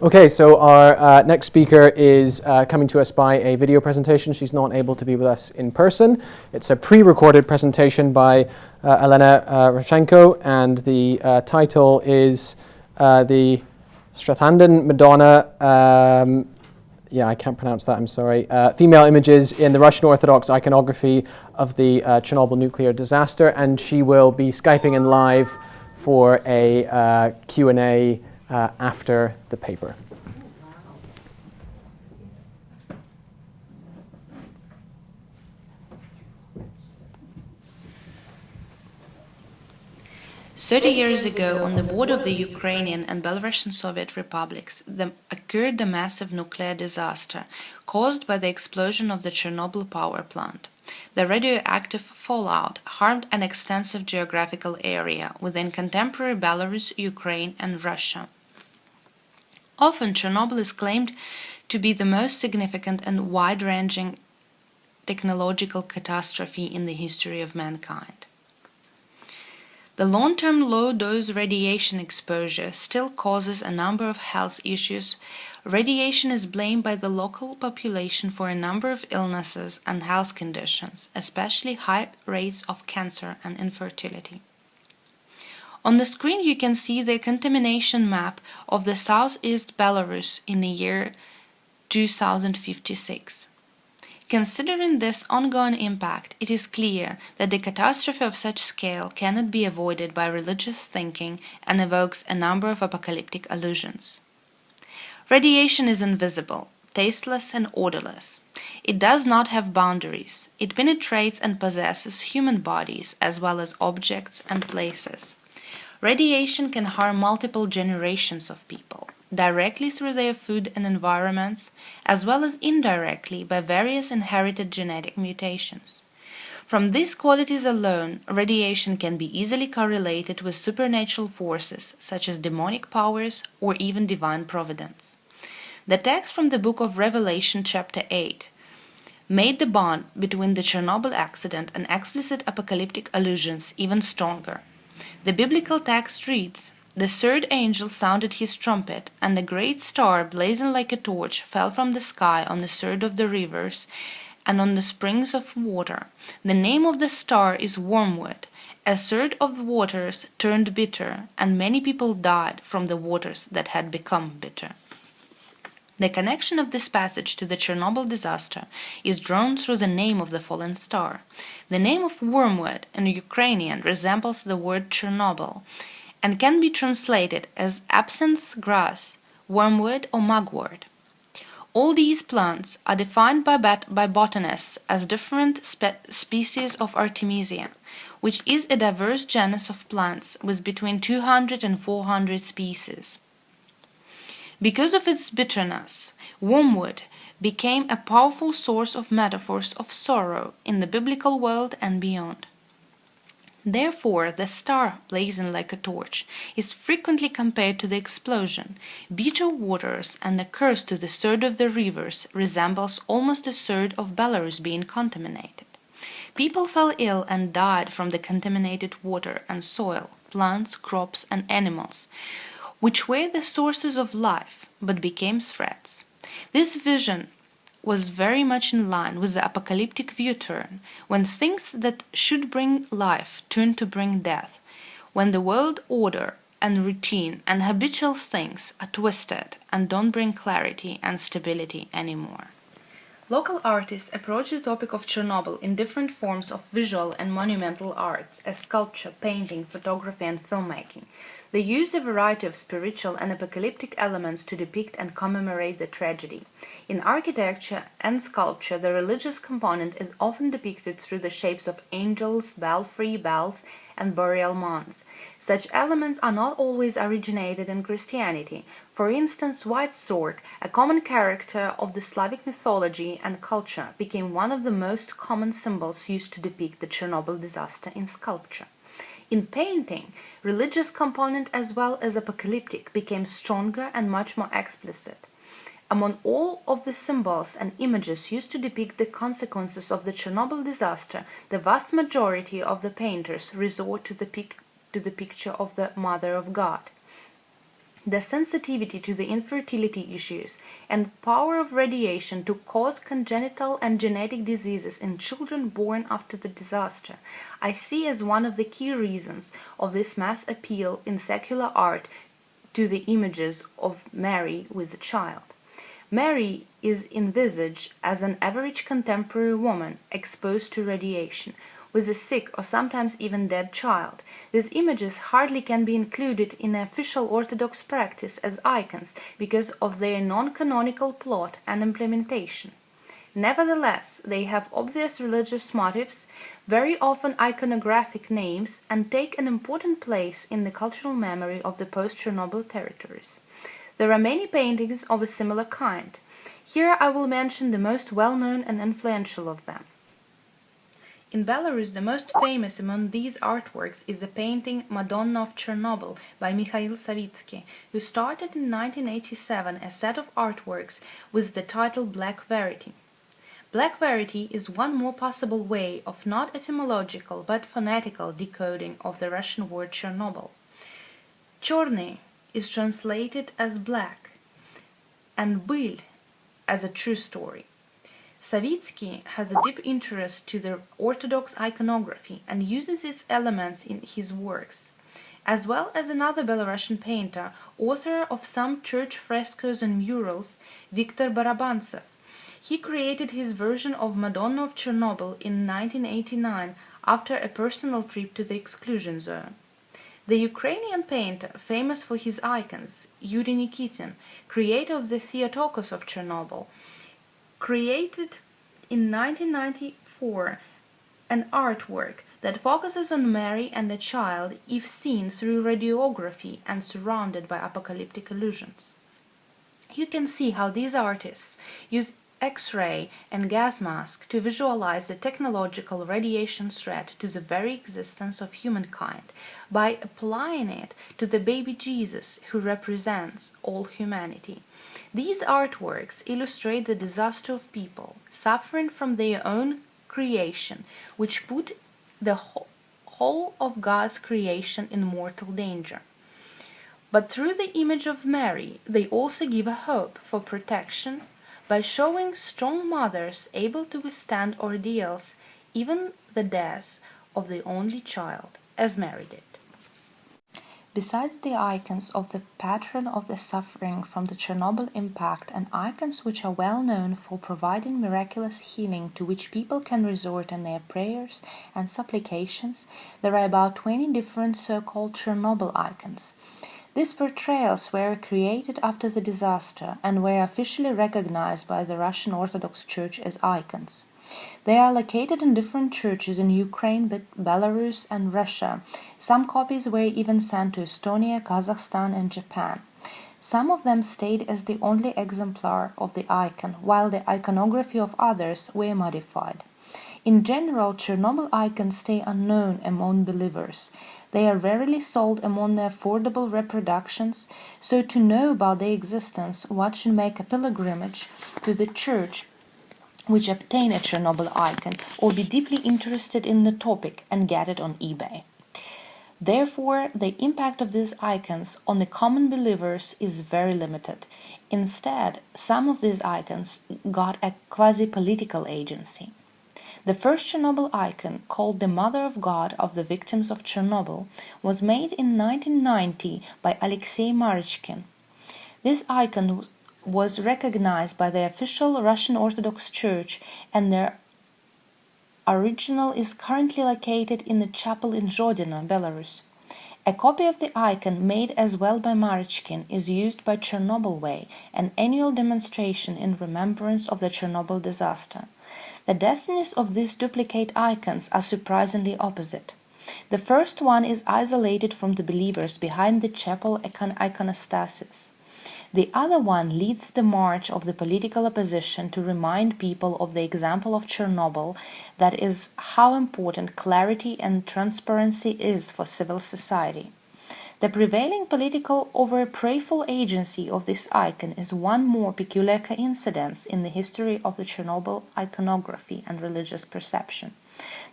Okay, so our next speaker is coming to us by a video presentation. She's not able to be with us in person. It's a pre-recorded presentation by Elena Romashko, and the title is the Strahlenden Madonna. I can't pronounce that, I'm sorry. Female images in the Russian Orthodox Iconography of the Chernobyl nuclear disaster, and she will be Skyping in live for a Q&A after the paper. 30 years ago, on the border of the Ukrainian and Belarusian Soviet republics, occurred a massive nuclear disaster caused by the explosion of the Chernobyl power plant. The radioactive fallout harmed an extensive geographical area within contemporary Belarus, Ukraine, and Russia. Often, Chernobyl is claimed to be the most significant and wide-ranging technological catastrophe in the history of mankind. The long-term low-dose radiation exposure still causes a number of health issues. Radiation is blamed by the local population for a number of illnesses and health conditions, especially high rates of cancer and infertility. On the screen you can see the contamination map of the southeast Belarus in the year 2056. Considering this ongoing impact, it is clear that the catastrophe of such scale cannot be avoided by religious thinking and evokes a number of apocalyptic allusions. Radiation is invisible, tasteless, and odorless. It does not have boundaries. It penetrates and possesses human bodies as well as objects and places. Radiation can harm multiple generations of people, directly through their food and environments, as well as indirectly by various inherited genetic mutations. From these qualities alone, radiation can be easily correlated with supernatural forces such as demonic powers or even divine providence. The text from the book of Revelation chapter 8 made the bond between the Chernobyl accident and explicit apocalyptic allusions even stronger. The biblical text reads, "The third angel sounded his trumpet, and a great star, blazing like a torch, fell from the sky on the third of the rivers and on the springs of water. The name of the star is wormwood. A third of the waters turned bitter, and many people died from the waters that had become bitter." The connection of this passage to the Chernobyl disaster is drawn through the name of the fallen star. The name of wormwood in Ukrainian resembles the word Chernobyl, and can be translated as absinth grass, wormwood, or mugwort. All these plants are defined by botanists as different species of Artemisia, which is a diverse genus of plants with between 200 and 400 species. Because of its bitterness, wormwood became a powerful source of metaphors of sorrow in the biblical world and beyond. Therefore, the star, blazing like a torch, is frequently compared to the explosion. Bitter waters and a curse to the third of the rivers resembles almost a third of Belarus being contaminated. People fell ill and died from the contaminated water and soil, plants, crops, and animals, which were the sources of life, but became threats. This vision was very much in line with the apocalyptic view turn, when things that should bring life turn to bring death, when the world order and routine and habitual things are twisted and don't bring clarity and stability anymore. Local artists approach the topic of Chernobyl in different forms of visual and monumental arts, as sculpture, painting, photography, and filmmaking. They use a variety of spiritual and apocalyptic elements to depict and commemorate the tragedy. In architecture and sculpture, the religious component is often depicted through the shapes of angels, belfry, bells, and burial mounds. Such elements are not always originated in Christianity. For instance, white stork, a common character of the Slavic mythology and culture, became one of the most common symbols used to depict the Chernobyl disaster in sculpture. In painting, religious component as well as apocalyptic became stronger and much more explicit. Among all of the symbols and images used to depict the consequences of the Chernobyl disaster, the vast majority of the painters resort to the picture of the Mother of God. The sensitivity to the infertility issues and power of radiation to cause congenital and genetic diseases in children born after the disaster, I see as one of the key reasons of this mass appeal in secular art to the images of Mary with a child. Mary is envisaged as an average contemporary woman exposed to radiation, with a sick or sometimes even dead child. These images hardly can be included in official Orthodox practice as icons because of their non-canonical plot and implementation. Nevertheless, they have obvious religious motives, very often iconographic names, and take an important place in the cultural memory of the post-Chernobyl territories. There are many paintings of a similar kind. Here I will mention the most well-known and influential of them. In Belarus, the most famous among these artworks is the painting Madonna of Chernobyl by Mikhail Savitsky, who started in 1987 a set of artworks with the title Black Verity. Black Verity is one more possible way of not etymological but phonetical decoding of the Russian word Chernobyl. Черный is translated as black, and Byl as a true story. Savitsky has a deep interest to the Orthodox iconography and uses its elements in his works, as well as another Belarusian painter, author of some church frescoes and murals, Viktor Barabantsev. He created his version of Madonna of Chernobyl in 1989 after a personal trip to the exclusion zone. The Ukrainian painter, famous for his icons, Yuri Nikitin, creator of the Theotokos of Chernobyl, created in 1994 an artwork that focuses on Mary and a child if seen through radiography and surrounded by apocalyptic allusions. You can see how these artists use X-ray and gas mask to visualize the technological radiation threat to the very existence of humankind by applying it to the baby Jesus who represents all humanity. These artworks illustrate the disaster of people suffering from their own creation, which put the whole of God's creation in mortal danger. But through the image of Mary, they also give a hope for protection by showing strong mothers able to withstand ordeals, even the death of the only child, as Mary did. Besides the icons of the patron of the suffering from the Chernobyl impact and icons which are well known for providing miraculous healing to which people can resort in their prayers and supplications, there are about 20 different so-called Chernobyl icons. These portrayals were created after the disaster and were officially recognized by the Russian Orthodox Church as icons. They are located in different churches in Ukraine, Belarus, and Russia. Some copies were even sent to Estonia, Kazakhstan, and Japan. Some of them stayed as the only exemplar of the icon, while the iconography of others were modified. In general, Chernobyl icons stay unknown among believers. They are rarely sold among the affordable reproductions, so to know about their existence, one should make a pilgrimage to the church which obtain a Chernobyl icon, or be deeply interested in the topic and get it on eBay. Therefore, the impact of these icons on the common believers is very limited. Instead, some of these icons got a quasi-political agency. The first Chernobyl icon, called the Mother of God of the Victims of Chernobyl, was made in 1990 by Alexei Marichkin. This icon was recognized by the official Russian Orthodox Church, and their original is currently located in the chapel in Göttingen, Belarus. A copy of the icon, made as well by Marichkin, is used by Chernobyl Way, an annual demonstration in remembrance of the Chernobyl disaster. The destinies of these duplicate icons are surprisingly opposite. The first one is isolated from the believers behind the chapel iconostasis. The other one leads the march of the political opposition to remind people of the example of Chernobyl, that is, how important clarity and transparency is for civil society. The prevailing political over prayerful agency of this icon is one more peculiar coincidence in the history of the Chernobyl iconography and religious perception.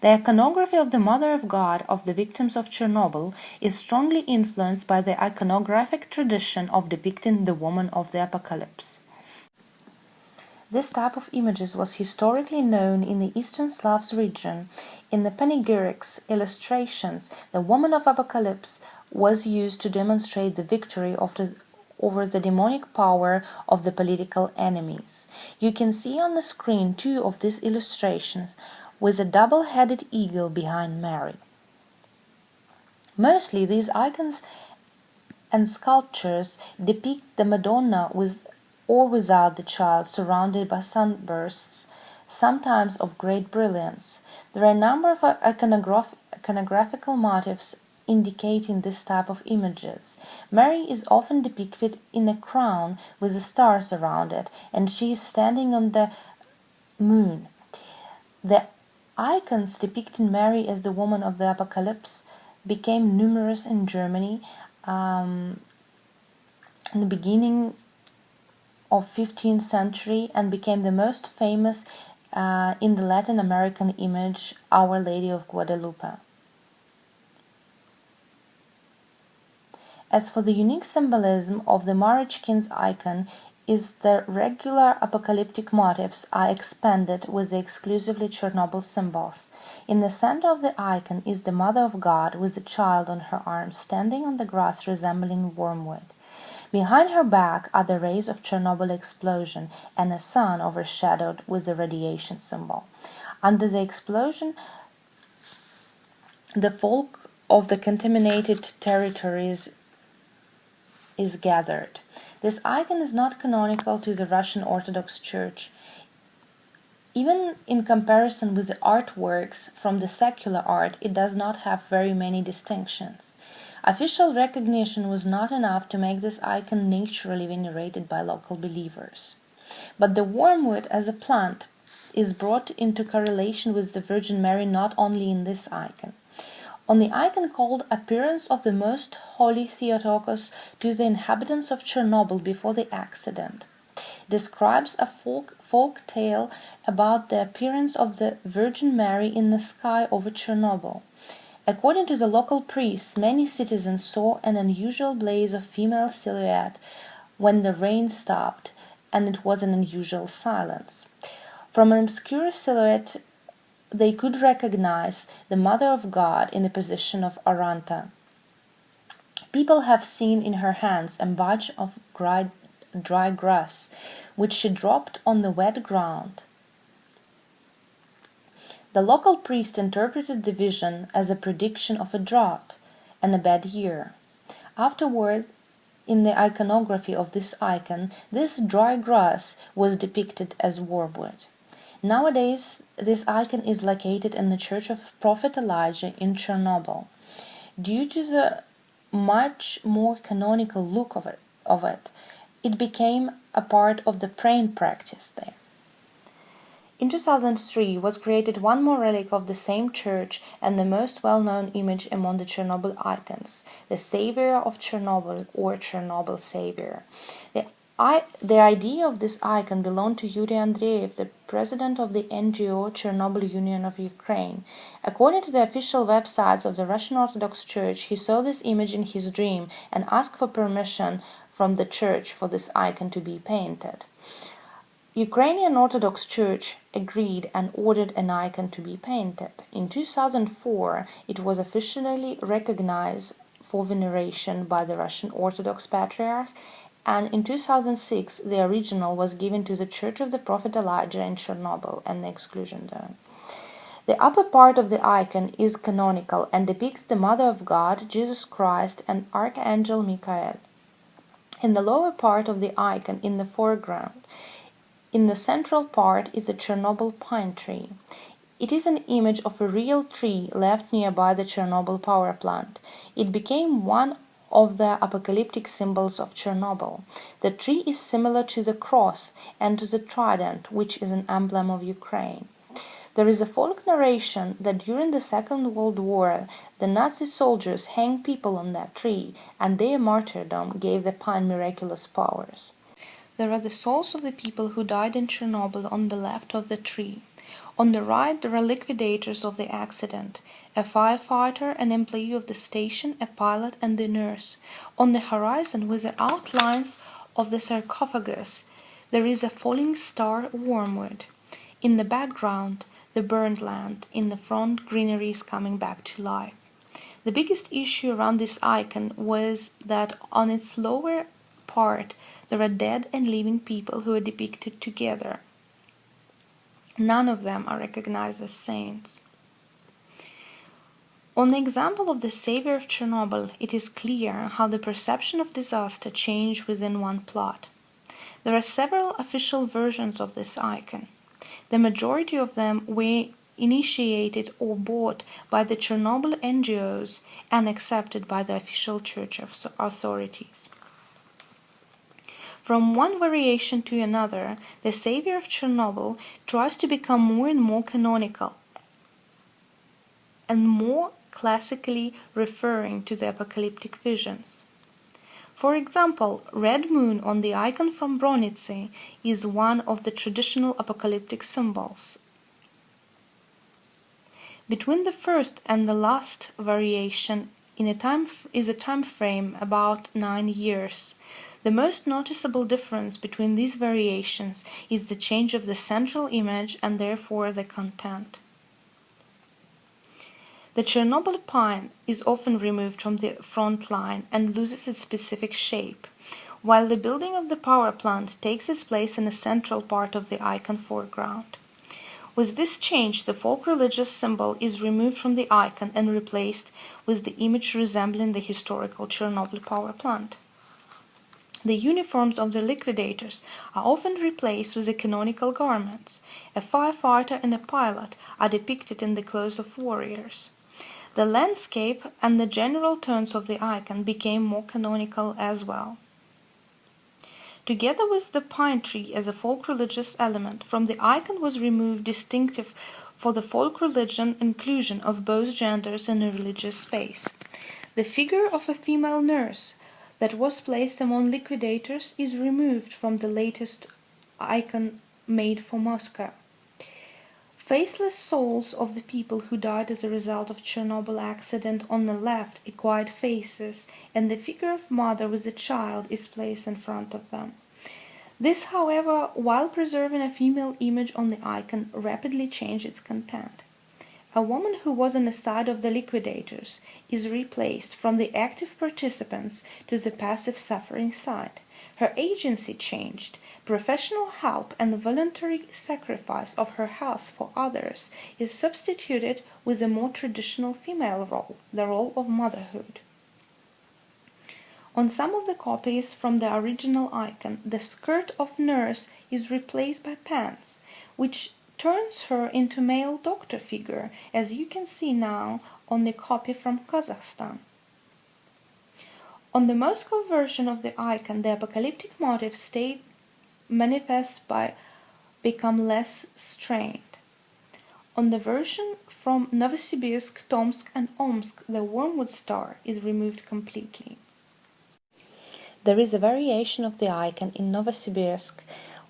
The iconography of the Mother of God of the victims of Chernobyl is strongly influenced by the iconographic tradition of depicting the woman of the apocalypse. This type of images was historically known in the Eastern Slavs region. In the panegyrics illustrations, the woman of apocalypse was used to demonstrate the victory over the demonic power of the political enemies. You can see on the screen two of these illustrations with a double-headed eagle behind Mary. Mostly these icons and sculptures depict the Madonna with or without the child, surrounded by sunbursts, sometimes of great brilliance. There are a number of iconographical motifs indicating this type of images. Mary is often depicted in a crown with the stars around it, and she is standing on the moon. The icons depicting Mary as the woman of the apocalypse became numerous in Germany in the beginning of 15th century and became the most famous in the Latin American image Our Lady of Guadalupe. As for the unique symbolism of the Marechkin's icon is the regular apocalyptic motifs are expanded with the exclusively Chernobyl symbols. In the center of the icon is the Mother of God with a child on her arm standing on the grass resembling wormwood. Behind her back are the rays of Chernobyl explosion and a sun overshadowed with the radiation symbol. Under the explosion, the folk of the contaminated territories is gathered. This icon is not canonical to the Russian Orthodox Church. Even in comparison with the artworks from the secular art, it does not have very many distinctions. Official recognition was not enough to make this icon naturally venerated by local believers. But the wormwood as a plant is brought into correlation with the Virgin Mary not only in this icon. On the icon called Appearance of the Most Holy Theotokos to the inhabitants of Chernobyl before the accident, describes a folk tale about the appearance of the Virgin Mary in the sky over Chernobyl. According to the local priests, many citizens saw an unusual blaze of female silhouette when the rain stopped, and it was an unusual silence. From an obscure silhouette, they could recognize the Mother of God in the position of Aranta. People have seen in her hands a bunch of dry grass, which she dropped on the wet ground. The local priest interpreted the vision as a prediction of a drought and a bad year. Afterward, in the iconography of this icon, this dry grass was depicted as wormwood. Nowadays, this icon is located in the Church of Prophet Elijah in Chernobyl. Due to the much more canonical look of it became a part of the praying practice there. In 2003 was created one more relic of the same church and the most well-known image among the Chernobyl icons, the Savior of Chernobyl or Chernobyl Savior. The idea of this icon belonged to Yuri Andreev, the president of the NGO Chernobyl Union of Ukraine. According to the official websites of the Russian Orthodox Church, he saw this image in his dream and asked for permission from the church for this icon to be painted. Ukrainian Orthodox Church agreed and ordered an icon to be painted. In 2004, it was officially recognized for veneration by the Russian Orthodox Patriarch, and in 2006 the original was given to the Church of the Prophet Elijah in Chernobyl and the exclusion zone. The upper part of the icon is canonical and depicts the Mother of God, Jesus Christ, and Archangel Michael. In the lower part of the icon, in the foreground, in the central part is a Chernobyl pine tree. It is an image of a real tree left nearby the Chernobyl power plant. It became one of the apocalyptic symbols of Chernobyl. The tree is similar to the cross and to the trident, which is an emblem of Ukraine. There is a folk narration that during the Second World War, the Nazi soldiers hanged people on that tree, and their martyrdom gave the pine miraculous powers. There are the souls of the people who died in Chernobyl on the left of the tree. On the right, there are liquidators of the accident, a firefighter, an employee of the station, a pilot, and the nurse. On the horizon, with the outlines of the sarcophagus, there is a falling star, wormwood. In the background, the burned land. In the front, greenery is coming back to life. The biggest issue around this icon was that on its lower part, there are dead and living people who are depicted together. None of them are recognized as saints. On the example of the Savior of Chernobyl, it is clear how the perception of disaster changed within one plot. There are several official versions of this icon. The majority of them were initiated or bought by the Chernobyl NGOs and accepted by the official church authorities. From one variation to another, the Savior of Chernobyl tries to become more and more canonical and more classically referring to the apocalyptic visions. For example, red moon on the icon from Bronice is one of the traditional apocalyptic symbols. Between the first and the last variation is a time frame about 9 years. The most noticeable difference between these variations is the change of the central image and therefore the content. The Chernobyl pine is often removed from the front line and loses its specific shape, while the building of the power plant takes its place in the central part of the icon foreground. With this change, the folk religious symbol is removed from the icon and replaced with the image resembling the historical Chernobyl power plant. The uniforms of the liquidators are often replaced with the canonical garments. A firefighter and a pilot are depicted in the clothes of warriors. The landscape and the general tones of the icon became more canonical as well. Together with the pine tree as a folk religious element, from the icon was removed distinctive for the folk religion inclusion of both genders in a religious space. The figure of a female nurse that was placed among liquidators is removed from the latest icon made for Moscow. Faceless souls of the people who died as a result of Chernobyl accident on the left acquired faces, and the figure of mother with a child is placed in front of them. This, however, while preserving a female image on the icon, rapidly changed its content. A woman who was on the side of the liquidators is replaced from the active participants to the passive suffering side. Her agency changed. Professional help and the voluntary sacrifice of her house for others is substituted with a more traditional female role, the role of motherhood. On some of the copies from the original icon, the skirt of nurse is replaced by pants, which turns her into male doctor figure, as you can see now on the copy from Kazakhstan. On the Moscow version of the icon, the apocalyptic motif stayed manifest by become less strained. On the version from Novosibirsk, Tomsk, and Omsk, the wormwood star is removed completely. There is a variation of the icon in Novosibirsk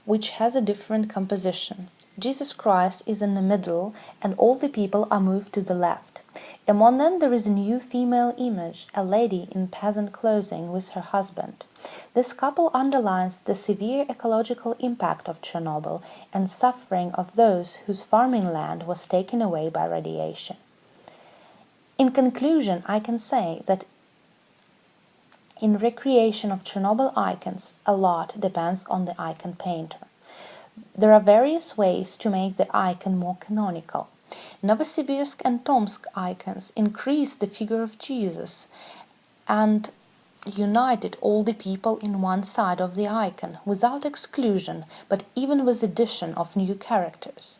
which has a different composition. Jesus Christ is in the middle and all the people are moved to the left. Among them there is a new female image, a lady in peasant clothing with her husband. This couple underlines the severe ecological impact of Chernobyl and suffering of those whose farming land was taken away by radiation. In conclusion, I can say that in recreation of Chernobyl icons, a lot depends on the icon painter. There are various ways to make the icon more canonical. Novosibirsk and Tomsk icons increased the figure of Jesus and united all the people in one side of the icon without exclusion, but even with addition of new characters.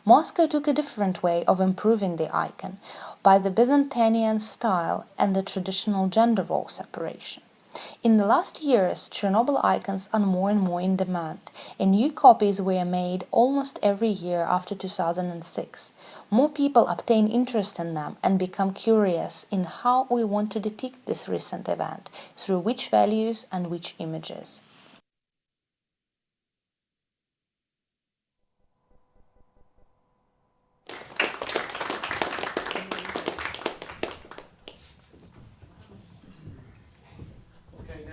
Moscow took a different way of improving the icon by the Byzantine style and the traditional gender role separation. In the last years, Chernobyl icons are more and more in demand, and new copies were made almost every year after 2006. More people obtain interest in them and become curious in how we want to depict this recent event, through which values and which images.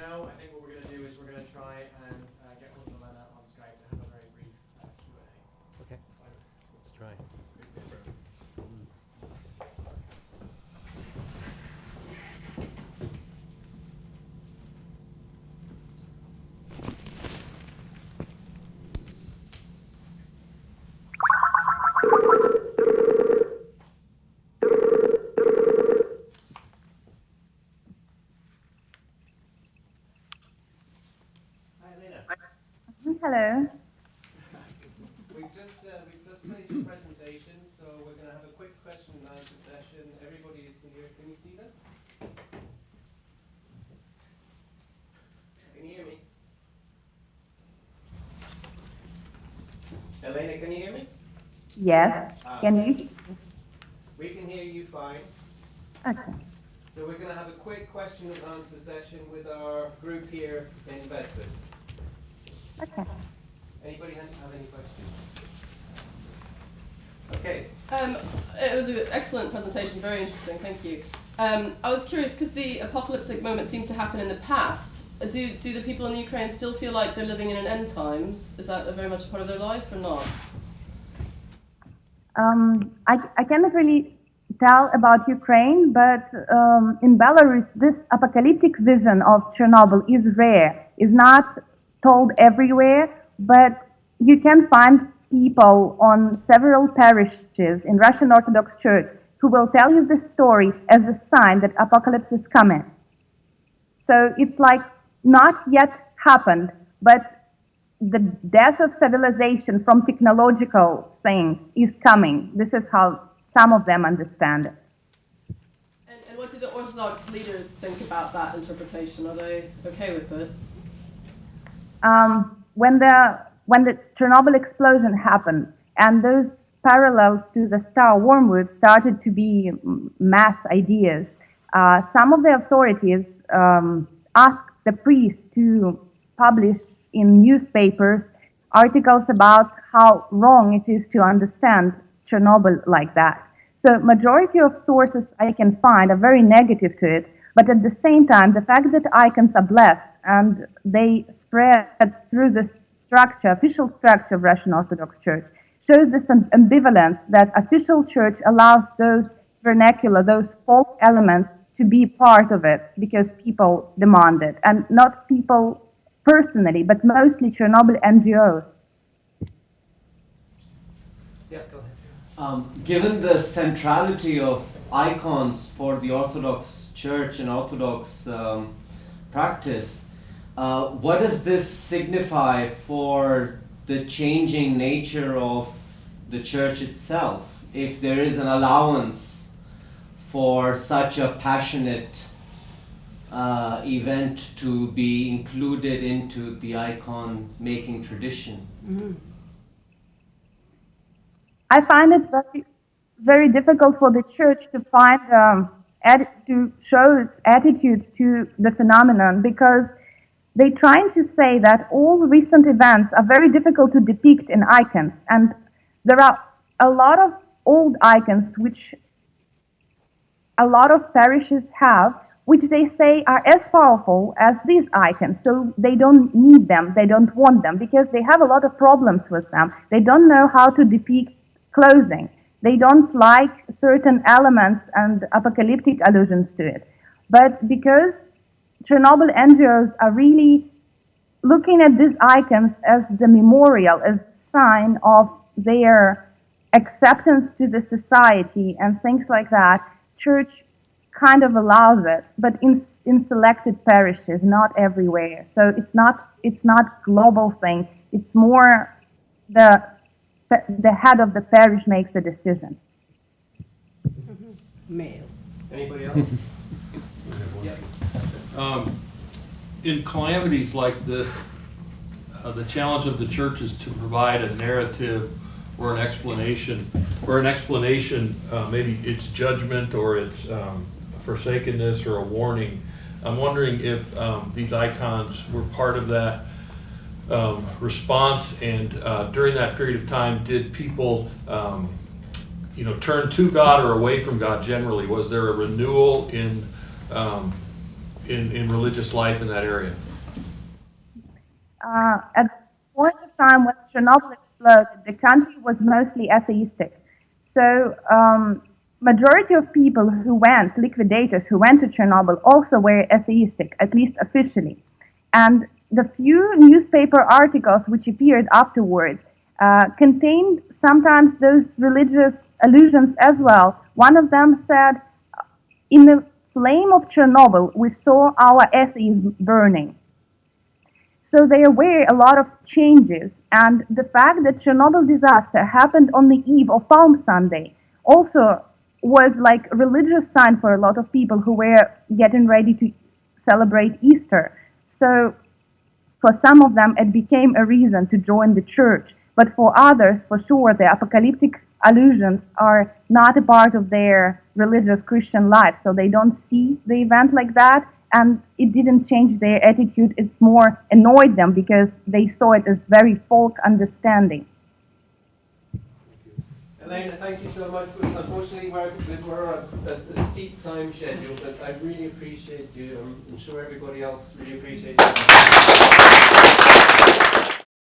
now, I think what we're going to do is we're going to try and get hold of Elena on Skype to have a very brief Q&A. Okay, let's try. Hello. We've just played your presentation, so we're going to have a quick question and answer session. Everybody is here. Can you see them? Can you hear me? Elena, can you hear me? Yes. Can you? We can hear you fine. Okay. So we're going to have a quick question and answer session with our group here in Bedford. Okay. Anybody have any questions? Okay. It was an excellent presentation, very interesting, thank you. I was curious, because the apocalyptic moment seems to happen in the past. Do the people in Ukraine still feel like they're living in an end times? Is that very much a part of their life or not? I cannot really tell about Ukraine, but in Belarus, this apocalyptic vision of Chernobyl is rare, is not told everywhere, but you can find people on several parishes in Russian Orthodox Church who will tell you this story as a sign that apocalypse is coming. So it's like not yet happened, but the death of civilization from technological things is coming. This is how some of them understand it. And what do the Orthodox leaders think about that interpretation? Are they okay with it? When the Chernobyl explosion happened and those parallels to the star wormwood started to be mass ideas, some of the authorities asked the priests to publish in newspapers articles about how wrong it is to understand Chernobyl like that. So majority of sources I can find are very negative to it, but at the same time, the fact that icons are blessed and they spread through the structure, official structure of Russian Orthodox Church, shows this ambivalence that official church allows those vernacular, those folk elements to be part of it because people demand it, and not people personally, but mostly Chernobyl NGOs. Yeah, go ahead. Given the centrality of icons for the Orthodox Church and Orthodox practice, what does this signify for the changing nature of the church itself, if there is an allowance for such a passionate event to be included into the icon making tradition? Mm-hmm. I find it very, very difficult for the church to find to show its attitude to the phenomenon, because they're trying to say that all recent events are very difficult to depict in icons, and there are a lot of old icons which a lot of parishes have, which they say are as powerful as these icons. So they don't need them, they don't want them, because they have a lot of problems with them. They don't know how to depict clothing. They don't like certain elements and apocalyptic allusions to it. But because Chernobyl NGOs are really looking at these icons as the memorial, as a sign of their acceptance to the society and things like that, church kind of allows it, but in selected parishes, not everywhere. So it's not global thing. It's more the head of the parish makes a decision. Male. Anybody else? In calamities like this, the challenge of the church is to provide a narrative or an explanation, maybe it's judgment or it's forsakenness or a warning. I'm wondering if these icons were part of that response, and during that period of time, did people turn to God or away from God generally? Was there a renewal in in religious life in that area? At the point of time when Chernobyl exploded, the country was mostly atheistic. So majority of people who went, liquidators who went to Chernobyl, also were atheistic, at least officially. And the few newspaper articles which appeared afterward contained sometimes those religious allusions as well. One of them said, "In the flame of Chernobyl, we saw our atheism burning." So there were a lot of changes, and the fact that Chernobyl disaster happened on the eve of Palm Sunday also was like a religious sign for a lot of people who were getting ready to celebrate Easter. So for some of them, it became a reason to join the church, but for others, for sure, the apocalyptic allusions are not a part of their religious Christian life, so they don't see the event like that. And it didn't change their attitude, it more annoyed them because they saw it as very folk understanding. Elena, thank you so much. Unfortunately, we're on a steep time schedule, but I really appreciate you. I'm sure everybody else really appreciates you.